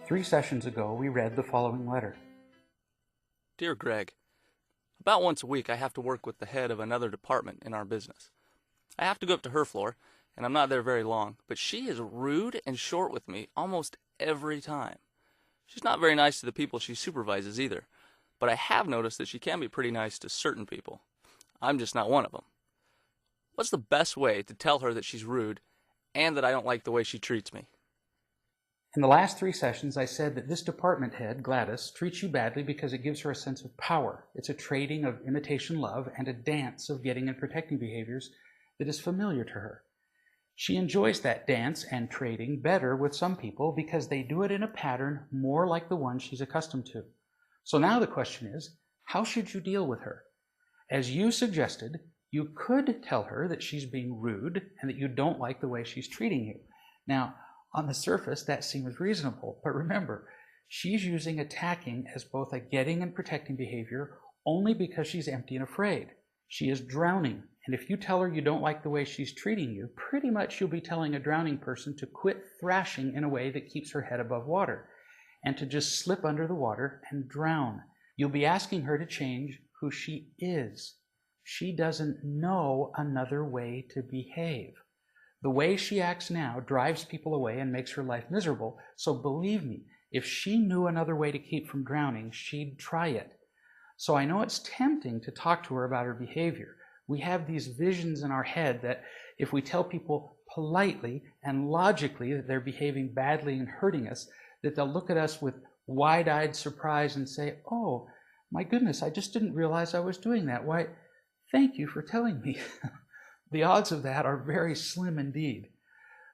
3 sessions ago, we read the following letter. Dear Greg, about once a week I have to work with the head of another department in our business. I have to go up to her floor, and I'm not there very long, but she is rude and short with me almost every time. She's not very nice to the people she supervises either, but I have noticed that she can be pretty nice to certain people. I'm just not one of them. What's the best way to tell her that she's rude and that I don't like the way she treats me? In the last 3 sessions, I said that this department head, Gladys, treats you badly because it gives her a sense of power. It's a trading of imitation love and a dance of getting and protecting behaviors that is familiar to her. She enjoys that dance and trading better with some people because they do it in a pattern more like the one she's accustomed to. So now the question is, how should you deal with her? As you suggested, you could tell her that she's being rude and that you don't like the way she's treating you. Now, on the surface, that seems reasonable, but remember, she's using attacking as both a getting and protecting behavior only because she's empty and afraid. She is drowning, and if you tell her you don't like the way she's treating you, pretty much you'll be telling a drowning person to quit thrashing in a way that keeps her head above water, and to just slip under the water and drown. You'll be asking her to change who she is. She doesn't know another way to behave. The way she acts now drives people away and makes her life miserable. So believe me, if she knew another way to keep from drowning, she'd try it. So I know it's tempting to talk to her about her behavior. We have these visions in our head that if we tell people politely and logically that they're behaving badly and hurting us, that they'll look at us with wide-eyed surprise and say, "Oh, my goodness, I just didn't realize I was doing that. Why, thank you for telling me." The odds of that are very slim indeed.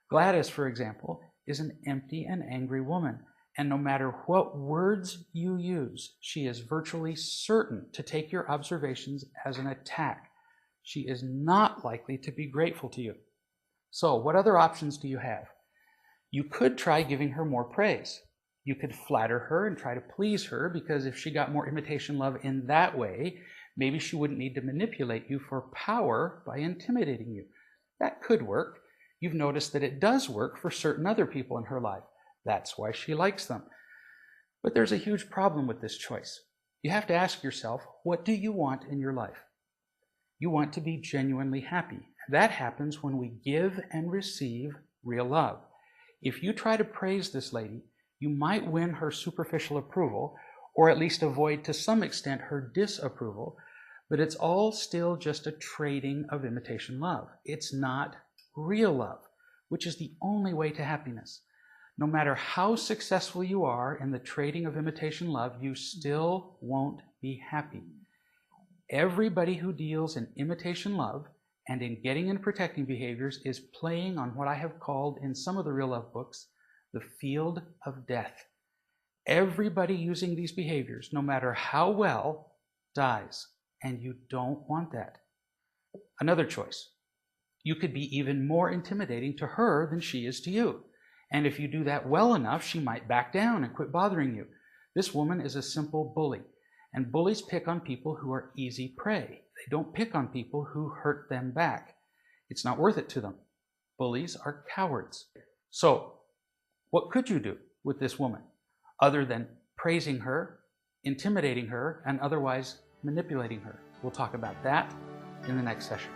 Gladys, for example, is an empty and angry woman, and no matter what words you use, she is virtually certain to take your observations as an attack. She is not likely to be grateful to you. So, what other options do you have? You could try giving her more praise. You could flatter her and try to please her, because if she got more imitation love in that way, maybe she wouldn't need to manipulate you for power by intimidating you. That could work. You've noticed that it does work for certain other people in her life. That's why she likes them. But there's a huge problem with this choice. You have to ask yourself, what do you want in your life? You want to be genuinely happy. That happens when we give and receive real love. If you try to praise this lady, you might win her superficial approval, or at least avoid to some extent her disapproval, but it's all still just a trading of imitation love. It's not real love, which is the only way to happiness. No matter how successful you are in the trading of imitation love, you still won't be happy. Everybody who deals in imitation love and in getting and protecting behaviors is playing on what I have called in some of the real love books, the field of death. Everybody using these behaviors, no matter how well, dies, and you don't want that. Another choice. You could be even more intimidating to her than she is to you. And if you do that well enough, she might back down and quit bothering you. This woman is a simple bully, and bullies pick on people who are easy prey. They don't pick on people who hurt them back. It's not worth it to them. Bullies are cowards. So, what could you do with this woman, other than praising her, intimidating her, and otherwise manipulating her? We'll talk about that in the next session.